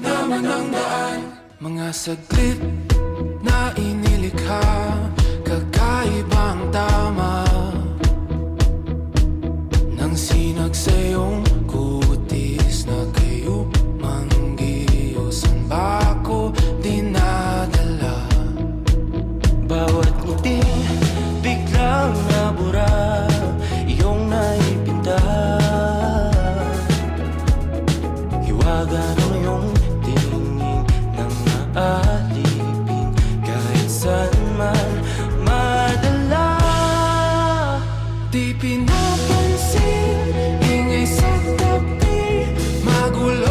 naman ang daan. Mga saglit na inilikha, kakaibang tama nang sinag sa iyong kutis na kayo manggiyosan ba ako dinadala? Bawat ngiti biglang nabura, iyong naipinta. Hiwaga ng iyong tingin nang naalipin, kahit saan man madala. Di pinapansin, ingay sa tabi, magulo